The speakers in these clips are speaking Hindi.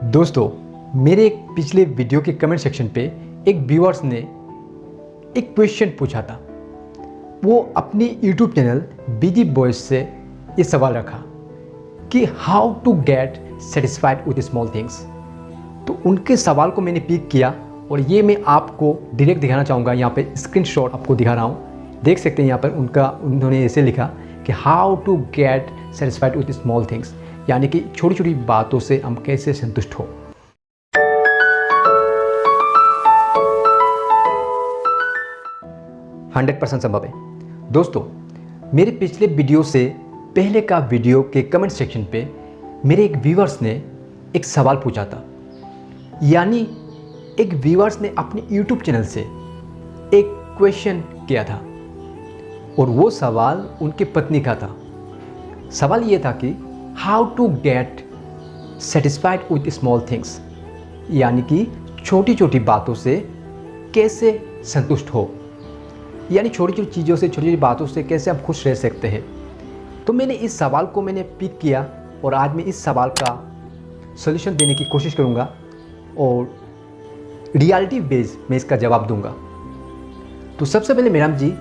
दोस्तों, मेरे एक पिछले वीडियो के कमेंट सेक्शन पे एक व्यूअर्स ने एक क्वेश्चन पूछा था। वो अपनी यूट्यूब चैनल बिजी बॉयज से ये सवाल रखा कि how to get satisfied with small things. तो उनके सवाल को मैंने पिक किया और ये मैं आपको डायरेक्ट दिखाना चाहूँगा। यहाँ पे स्क्रीनशॉट आपको दिखा रहा हूँ, देख सकते हैं। यहाँ पर उन्होंने ऐसे लिखा कि how to get satisfied with small things, यानी कि छोटी छोटी बातों से हम कैसे संतुष्ट हो। हंड्रेड % संभव है। दोस्तों, मेरे पिछले वीडियो से पहले का वीडियो के कमेंट सेक्शन पे मेरे एक व्यूअर्स ने एक सवाल पूछा था, यानी एक व्यूअर्स ने अपने यूट्यूब चैनल से एक क्वेश्चन किया था और वो सवाल उनके पत्नी का था। सवाल ये था कि how to get satisfied with small things, यानी कि छोटी छोटी बातों से कैसे संतुष्ट हो, यानी छोटी छोटी चीज़ों से, छोटी छोटी बातों से कैसे हम खुश रह सकते हैं। तो मैंने इस सवाल को पिक किया और आज मैं इस सवाल का सॉल्यूशन देने की कोशिश करूँगा और रियलिटी बेस्ड मैं इसका जवाब दूंगा। तो सबसे पहले मैडम जी,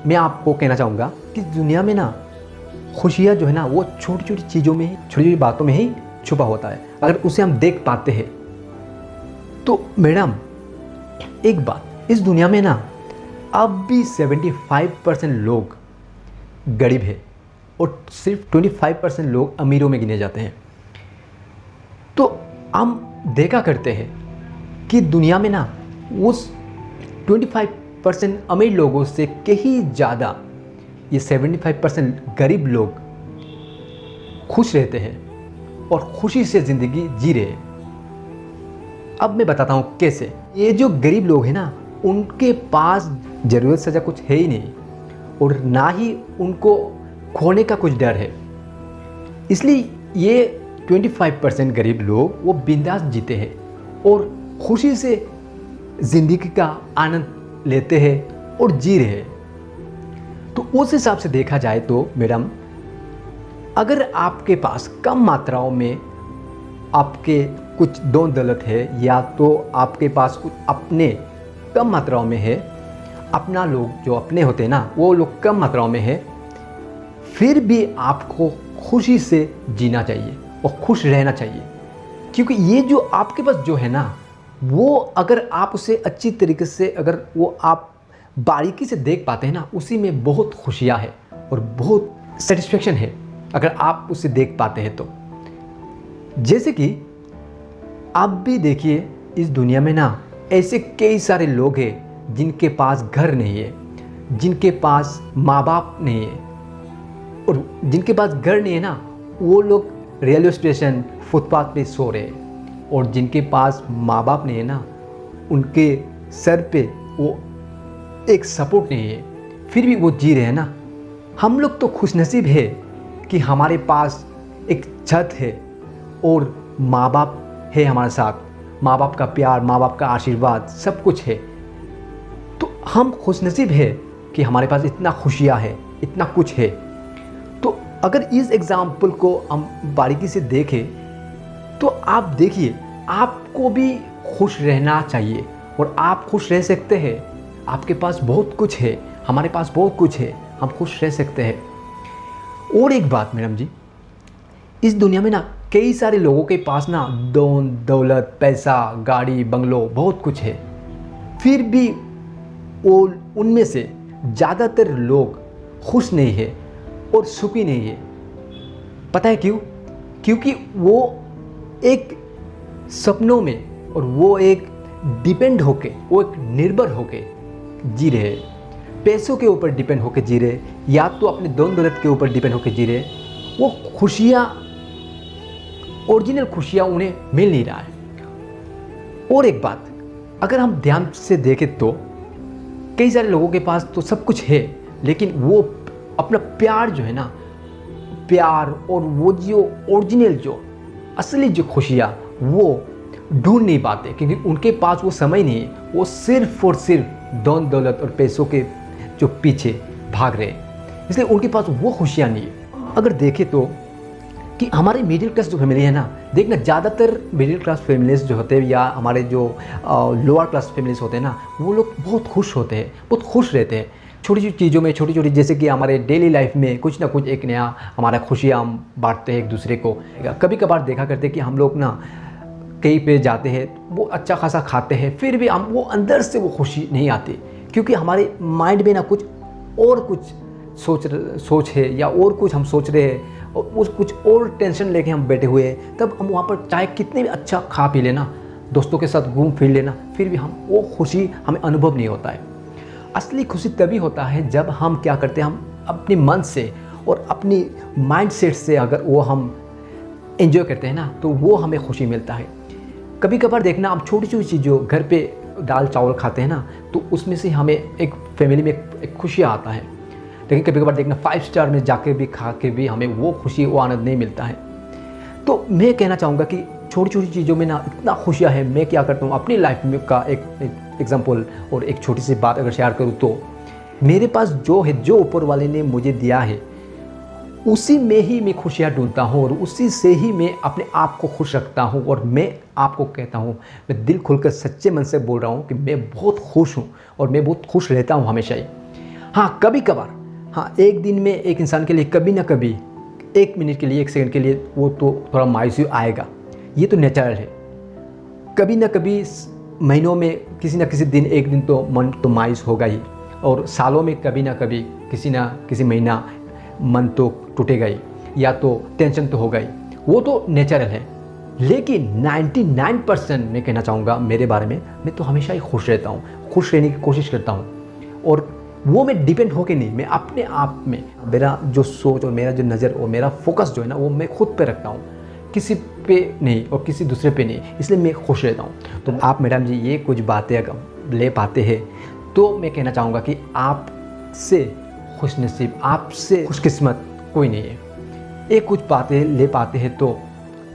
मैं आपको कहना चाहूँगा कि दुनिया में ना खुशियाँ जो है ना, वो छोटी छोटी चीज़ों में ही, छोटी छोटी बातों में ही छुपा होता है, अगर उसे हम देख पाते हैं। तो मैडम, एक बात, इस दुनिया में ना अब भी 75% लोग गरीब है और सिर्फ 25% लोग अमीरों में गिने जाते हैं। तो हम देखा करते हैं कि दुनिया में ना उस 25% अमीर लोगों से कहीं ज़्यादा ये 75% गरीब लोग खुश रहते हैं और खुशी से ज़िंदगी जी रहे हैं। अब मैं बताता हूँ कैसे। ये जो गरीब लोग हैं ना, उनके पास ज़रूरत सजा कुछ है ही नहीं और ना ही उनको खोने का कुछ डर है। इसलिए ये 25% गरीब लोग वो बिंदास जीते हैं और खुशी से ज़िंदगी का आनंद लेते हैं और जी रहे हैं। तो उस हिसाब से देखा जाए तो मैडम, अगर आपके पास कम मात्राओं में आपके कुछ दौलत दौलत है, या तो आपके पास कुछ अपने कम मात्राओं में है, अपना लोग जो अपने होते हैं ना, वो लोग कम मात्राओं में है, फिर भी आपको खुशी से जीना चाहिए और खुश रहना चाहिए। क्योंकि ये जो आपके पास जो है ना, वो अगर आप उसे अच्छी तरीके से, अगर वो आप बारीकी से देख पाते हैं ना, उसी में बहुत खुशियाँ है और बहुत सेटिस्फेक्शन है, अगर आप उसे देख पाते हैं तो। जैसे कि आप भी देखिए, इस दुनिया में ना ऐसे कई सारे लोग हैं जिनके पास घर नहीं है, जिनके पास माँ बाप नहीं है, और जिनके पास घर नहीं है ना, वो लोग रेलवे स्टेशन, फुटपाथ पे सो रहे हैं, और जिनके पास माँ बाप नहीं है ना, उनके सर पे वो एक सपोर्ट नहीं है, फिर भी वो जी रहे हैं ना। हम लोग तो खुशनसीब है कि हमारे पास एक छत है और माँ बाप है हमारे साथ, माँ बाप का प्यार, माँ बाप का आशीर्वाद, सब कुछ है। तो हम खुशनसीब है कि हमारे पास इतना खुशियाँ है, इतना कुछ है। तो अगर इस एग्ज़ाम्पल को हम बारीकी से देखें तो आप देखिए, आपको भी खुश रहना चाहिए और आप खुश रह सकते हैं। आपके पास बहुत कुछ है, हमारे पास बहुत कुछ है, हम खुश रह सकते हैं। और एक बात मैडम जी, इस दुनिया में ना कई सारे लोगों के पास ना दौलत, पैसा, गाड़ी, बंगलो, बहुत कुछ है, फिर भी वो उनमें से ज़्यादातर लोग खुश नहीं है और सुखी नहीं है। पता है क्यों? क्योंकि वो एक सपनों में, और वो एक डिपेंड होके, वो एक निर्भर होके जी रहे, पैसों के ऊपर डिपेंड होके जी रहे, या तो अपने दौलत के ऊपर डिपेंड होके जी रहे। वो खुशियाँ, ओरिजिनल खुशियाँ उन्हें मिल नहीं रहा है। और एक बात, अगर हम ध्यान से देखें तो कई सारे लोगों के पास तो सब कुछ है, लेकिन वो अपना प्यार जो है ना, प्यार और वो जो ओरिजिनल, जो असली जो खुशियाँ, वो ढूंढ नहीं पाते, क्योंकि उनके पास वो समय नहीं है। वो सिर्फ और सिर्फ दौलत और पैसों के जो पीछे भाग रहे हैं, इसलिए उनके पास वो खुशियाँ नहीं है। अगर देखें तो कि हमारे मिडिल क्लास जो फैमिली है ना, देखना ज़्यादातर मिडिल क्लास फैमिलीज जो होते हैं या हमारे जो लोअर क्लास फैमिलीज होते हैं ना, वो लोग बहुत खुश होते हैं, बहुत खुश रहते हैं छोटी छोटी चीज़ों में, छोटी छोटी, जैसे कि हमारे डेली लाइफ में कुछ ना कुछ एक नया हमारा खुशियाँ हम बांटते हैं एक दूसरे को। कभी कभार देखा करते हैं कि हम लोग ना कहीं पे जाते हैं, वो अच्छा खासा खाते हैं, फिर भी हम वो अंदर से वो खुशी नहीं आती, क्योंकि हमारे माइंड में ना कुछ और कुछ सोच है या और कुछ हम सोच रहे हैं और उस कुछ और टेंशन लेके हम बैठे हुए हैं। तब हम वहाँ पर चाहे कितने भी अच्छा खा पी लेना, दोस्तों के साथ घूम फिर लेना, फिर भी हम वो खुशी हमें अनुभव नहीं होता है। असली खुशी तभी होता है जब हम क्या करते हैं, हम अपने मन से और अपनी माइंड सेट से अगर वो हम एंजॉय करते हैं ना, तो वो हमें खुशी मिलता है। कभी कभार देखना, हम छोटी छोटी चीज़ों घर पे दाल चावल खाते हैं ना, तो उसमें से हमें एक फैमिली में एक खुशी आता है। लेकिन कभी कभार देखना 5 स्टार में जाके भी खा के भी हमें वो खुशी, वो आनंद नहीं मिलता है। तो मैं कहना चाहूँगा कि छोटी छोटी चीज़ों में ना इतना खुशियाँ है। मैं क्या करता हूँ अपनी लाइफ में का एक एग्जांपल और एक छोटी सी बात अगर शेयर करूँ, तो मेरे पास जो है, जो ऊपर वाले ने मुझे दिया है, उसी में ही मैं खुशियाँ ढूंढता हूँ और उसी से ही मैं अपने आप को खुश रखता हूँ। और मैं आपको कहता हूँ, मैं दिल खुलकर सच्चे मन से बोल रहा हूँ कि मैं बहुत खुश हूँ और मैं बहुत खुश रहता हूँ हमेशा ही। हाँ, कभी कभार, हाँ, एक दिन में एक इंसान के लिए कभी ना कभी, 1 मिनट के लिए, 1 सेकंड के लिए वो तो थोड़ा मायूसी आएगा, ये तो नेचुरल है। कभी ना कभी महीनों में किसी न किसी दिन, एक दिन तो मन तो मायूस होगा ही, और सालों में कभी ना कभी किसी ना किसी महीना मन तो टूटेगा ही, या तो टेंशन तो होगा ही, वो तो नेचुरल है। लेकिन 99% मैं कहना चाहूँगा मेरे बारे में, मैं तो हमेशा ही खुश रहता हूँ, खुश रहने की कोशिश करता हूँ। और वो मैं डिपेंड होके नहीं, मैं अपने आप में, मेरा जो सोच और मेरा जो नज़र और मेरा फोकस जो है ना, वो मैं खुद पे रखता हूँ, किसी पे नहीं और किसी दूसरे पे नहीं, इसलिए मैं खुश रहता हूँ। तो आप मैडम जी ये कुछ बातें अगर ले पाते हैं, तो मैं कहना चाहूँगा कि आपसे खुशनसीब, आपसे खुशकिस्मत कोई नहीं है। एक कुछ बातें ले पाते हैं तो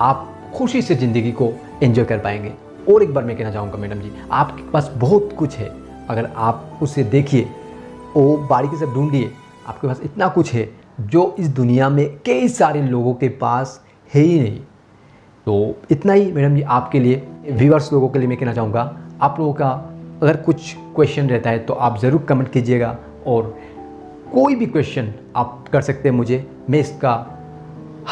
आप खुशी से ज़िंदगी को एंजॉय कर पाएंगे। और एक बार मैं कहना चाहूँगा मैडम जी, आपके पास बहुत कुछ है, अगर आप उसे देखिए, वो बारीकी से ढूंढिए, आपके पास इतना कुछ है जो इस दुनिया में कई सारे लोगों के पास है ही नहीं। तो इतना ही मैडम जी आपके लिए, व्यूअर्स लोगों के लिए मैं कहना चाहूँगा। आप लोगों का अगर कुछ क्वेश्चन रहता है तो आप ज़रूर कमेंट कीजिएगा, और कोई भी क्वेश्चन आप कर सकते हैं मुझे, मैं इसका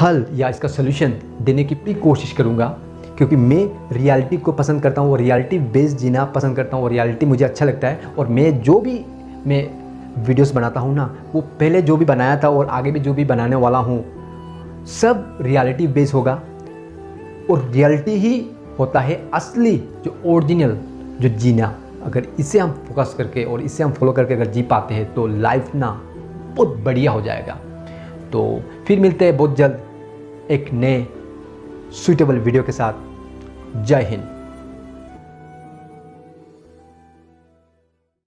हल या इसका सलूशन देने की पूरी कोशिश करूँगा, क्योंकि मैं रियलिटी को पसंद करता हूँ और रियलिटी बेस्ड जीना पसंद करता हूँ, और रियलिटी मुझे अच्छा लगता है। और मैं जो भी वीडियोस बनाता हूँ ना, वो पहले जो भी बनाया था और आगे भी जो भी बनाने वाला हूँ, सब रियलिटी बेस्ड होगा। और रियलिटी ही होता है असली, जो ओरिजिनल, जो जीना। अगर इसे हम फोकस करके और इसे हम फॉलो करके अगर जी पाते हैं, तो लाइफ ना बहुत बढ़िया हो जाएगा। तो फिर मिलते हैं बहुत जल्द एक नए सूटेबल वीडियो के साथ। जय हिंद।